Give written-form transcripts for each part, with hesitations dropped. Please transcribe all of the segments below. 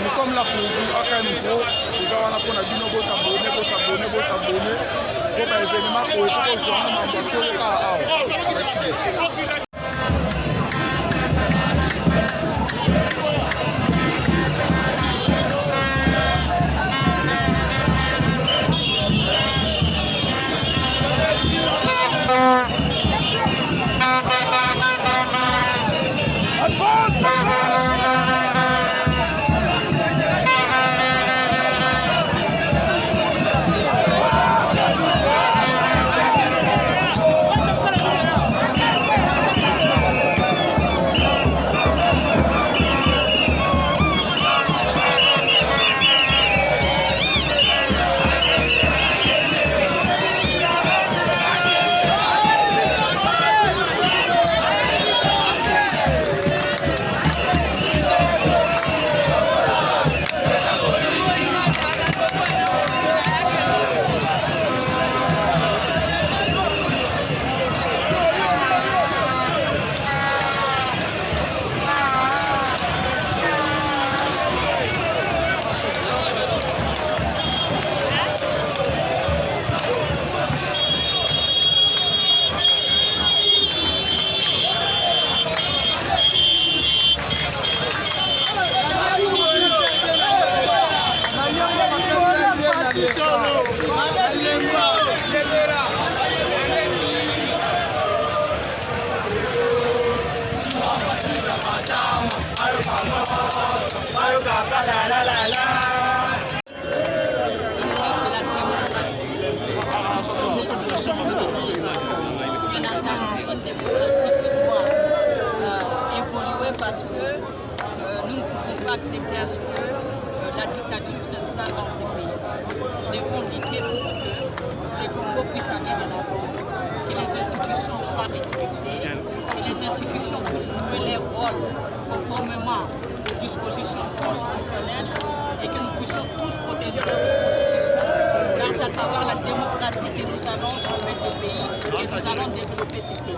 nous sommes là pour vous. À Micro, les gars, on a pour Nabino, vous s'abonner. Pour l'événement, pour les gens, merci. Parce que nous ne pouvons pas accepter à ce que la dictature s'installe dans ces pays. Nous devons lutter pour que le Congo puisse aller de l'avant, que les institutions soient respectées, que les institutions puissent jouer leur rôle conformément aux dispositions constitutionnelles et que nous puissions tous protéger notre constitution, car c'est à travers la démocratie que nous allons sauver ces pays et nous allons développer ces pays.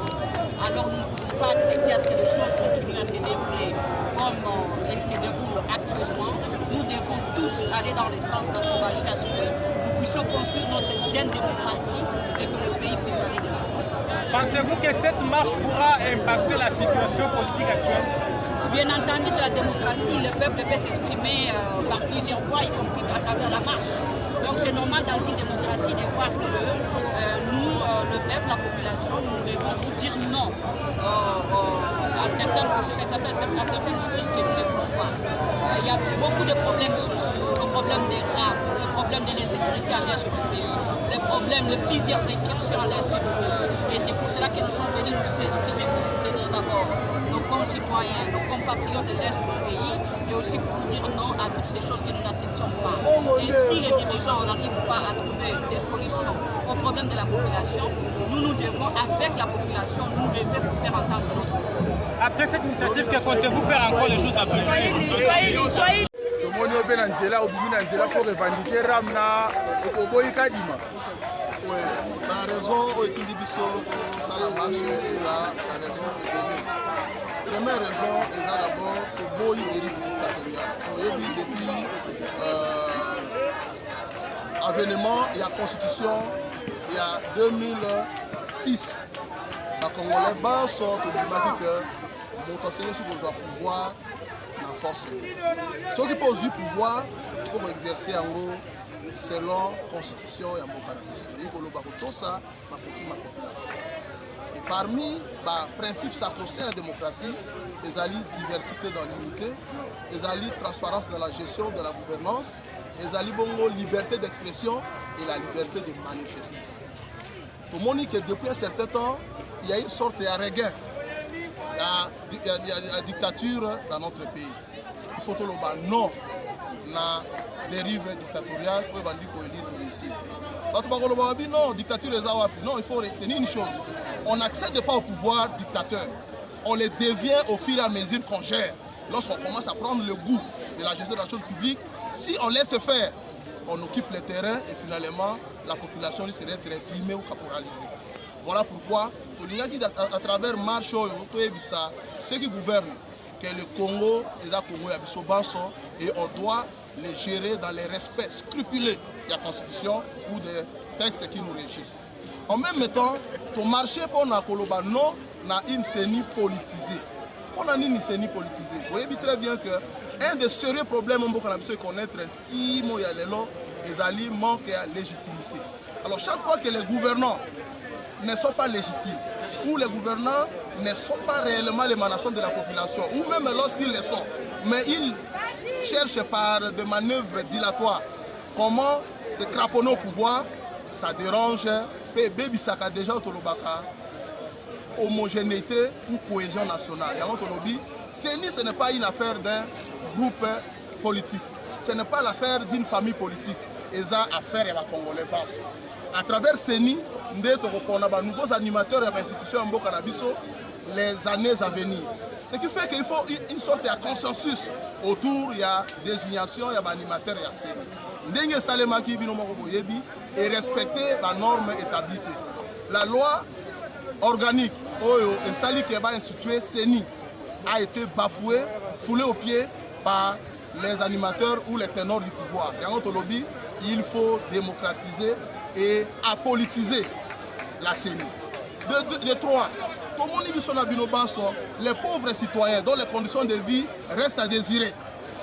Alors nous ne pouvons pas accepter à ce que les choses continuent à se dérouler comme elles se déroulent actuellement. Nous devons tous aller dans le sens d'encourager à ce que nous puissions construire notre jeune démocratie et que le pays puisse aller de l'avant. Pensez-vous que cette marche pourra impacter la situation politique actuelle? Bien entendu, c'est la démocratie. Le peuple peut s'exprimer par plusieurs voies, y compris à travers la marche. Donc c'est normal dans une démocratie de voir que nous, le peuple, la population, nous devons nous dire non à certaines choses que nous ne voulons pas. Il y a beaucoup de problèmes sociaux, le problème des rats, le problème de l'insécurité à l'est du pays, les problèmes, plusieurs incursions à l'est du pays. Et c'est pour cela que nous sommes venus nous exprimer pour soutenir d'abord nos concitoyens, nos compatriotes de l'est du pays, et aussi pour dire non à toutes ces choses que nous n'acceptons pas. Et si les dirigeants n'arrivent pas à trouver des solutions aux problèmes de la population, nous devons, avec la population, nous devons faire entendre notre voix. Après cette initiative, que comptez-vous faire encore les choses à venir? Soyez. Pour revendiquer Ramna et Kadima. La raison au Tindibiso, ça la marche, la raison est belle. Première raison, il y a d'abord le beau dérive dictatorial. Depuis l'avènement, il y a la Constitution, il y a 2006. La Congolais, ben, sorte du maquis que l'autorité sur le pouvoir, la force. Ceux qui posent du pouvoir, il faut exercer en gros selon la Constitution et la population. Et parmi les principes sacro-saints de la démocratie, il y a la diversité dans l'unité, il y a la transparence dans la gestion de la gouvernance, il y a la liberté d'expression et la liberté de manifester. Pour moi, que depuis un certain temps, il y a une sorte de regain. Il y a la dictature dans notre pays. Il faut que nous non la dérive dictatoriale pour élire domicile. Non, dictature non, il faut retenir une chose. On n'accède pas au pouvoir dictateur. On les devient au fur et à mesure qu'on gère. Lorsqu'on commence à prendre le goût de la gestion de la chose publique, si on laisse faire, on occupe le terrain et finalement la population risque d'être réprimée ou caporalisée. Voilà pourquoi, à travers Marche, ceux qui gouvernent, que le Congo est un Congo et on doit les gérer dans les respects scrupuleux de la Constitution ou des textes qui nous régissent. En même temps, ton marché pour la Koloba non n'a une CENI politisée. On a une CENI politisée. Vous voyez très bien que un des sérieux problèmes qu'on a besoin de connaître, c'est le manque de légitimité. Alors chaque fois que les gouvernants ne sont pas légitimes, ou les gouvernants ne sont pas réellement l'émanation de la population, ou même lorsqu'ils le sont, mais ils cherchent par des manœuvres dilatoires comment se craponner au pouvoir, ça dérange, baby saka déjà autolobaka, homogénéité ou cohésion nationale. Et en autolobie, CENI, ce n'est pas une affaire d'un groupe politique, ce n'est pas l'affaire d'une famille politique, et ça affaire à la Congolais basse. À travers CENI, nous avons nouveaux animateurs et institutions les années à venir. Ce qui fait qu'il faut une sorte de consensus autour, il y a désignation, il y a animateurs et CENI. Et respecter la norme établie. La loi organique qui est instituée CENI a été bafouée, foulée aux pieds par les animateurs ou les ténors du pouvoir. Et en notre lobby, il faut démocratiser et apolitiser la CENI. De trois, les pauvres citoyens dont les conditions de vie restent à désirer.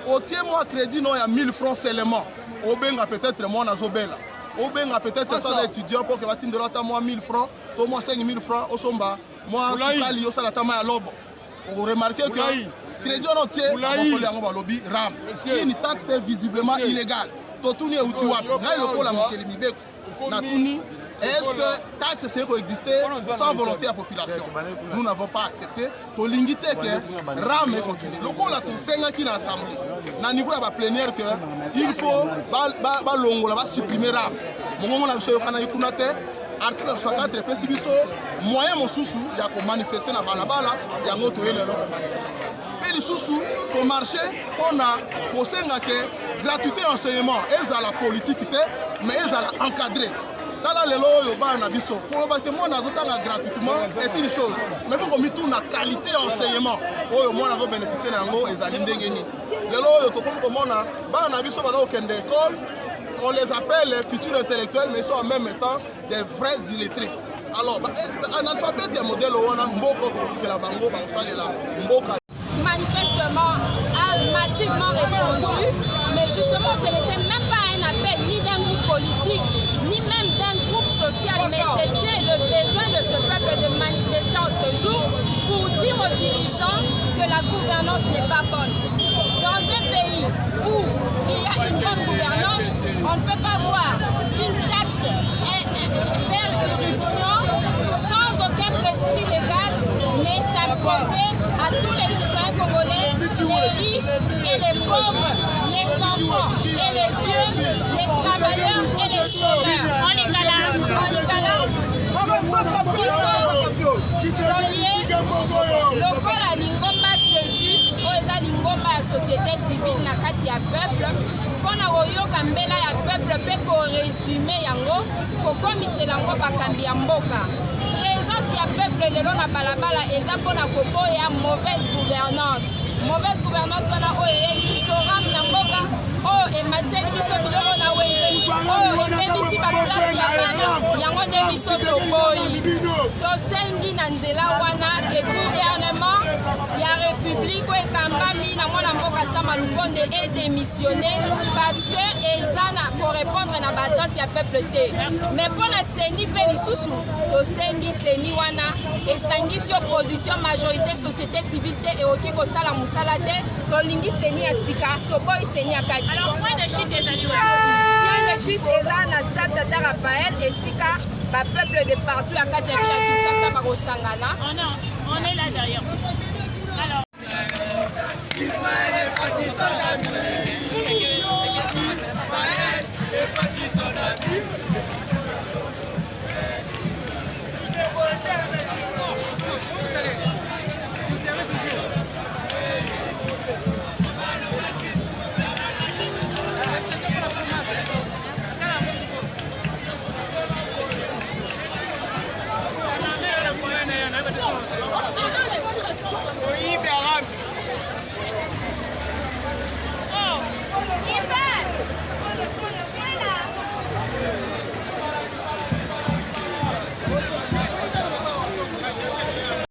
Au tiers-mois crédit, il y a 1000 francs seulement. Au benga peut-être moi nazobela. Au benga peut-être ça étudiant pour que va tindre moi 1000 francs, au moins 5000 francs au somba. Moi sukali au salatama ya lobo. Vous remarquez que crédit en entier à lobby ram. Une taxe est visiblement illégale. Totuni et utiwap. Ngai le kola mokelimi beko. Natuni. Est-ce que taxe c'est exister sans volonté de la population? Nous n'avons pas accepté. Tolingite que ram est continué. Le coup là tout c'est qui l'assemblée. Na niveau de la plénière que il faut supprimer ram. Mon on a besoin de ikunate. Article 64 pesibiso moyen mosusu ya ko manifester na balabala ya ngoto ele loko manifester. Mais les sous au marché on a kosenga que gratuité enseignement et la politique mais ils ont encadré. Tala lelo yo ba na biso ko ba te mo na zotanga gratuitement est une chose mais faut qu'on mette une qualité enseignement oyo mo na go bénéficier na ngo ezali ndenge ni lelo yo to ko mona ba na biso ba na okende école on les appelle les futurs intellectuels mais ils sont en même temps des vrais illettrés. Alors analphabète ya modèle wana mboko to la bango ba osalela mboka manifestement a massivement répondu, mais justement ce n'était même pas un appel ni d'un groupe politique, ni même d'un groupe social, mais c'était le besoin de ce peuple de manifester en ce jour pour dire aux dirigeants que la gouvernance n'est pas bonne. Dans un pays où il y a une bonne gouvernance, on ne peut pas voir une taxe faire irruption sans aucun prescrit légal, mais s'imposer à tous les citoyens congolais, les riches et les pauvres, les enfants et les vieux, les travailleurs et les chômeurs. On y gala. Ils sont reliés. Lokola lingomba séduit, oeza lingomba ya société civile na kati ya peuple. Pona koyoka mbela ya peuple pe ko résumer yango, kokomisela yango bakambi ya mboka. Présence ya peuple lelo na balabala eza pona koboya mauvaise gouvernance. Mauvaise gouvernance wana oyo eyeli biso ram na mboka, oyo ematieli biso biloko na wenze, oyo ebebisi baklase ya bana, yango nde biso toboyi. Tosengi na nzela wana ke gouvernement ya république oyo ekambami na mwana mboka Sama Lukonde est démissionné parce que eza na korépondre na batante ya peuple te. Mais mpona CENI mpe lisusu tosengi CENI wana esangisi opposition majorité société civile te ekoki kosala mosala te, tolingi CENI ya sika toboyi CENI ya kati. Alors point de chute ezali wa point de chute eza na stade Tata Raphaël esika ba peuple de partout ya kati ya bila Kinshasa bakosangana. On est là derrière. Alors Gracias.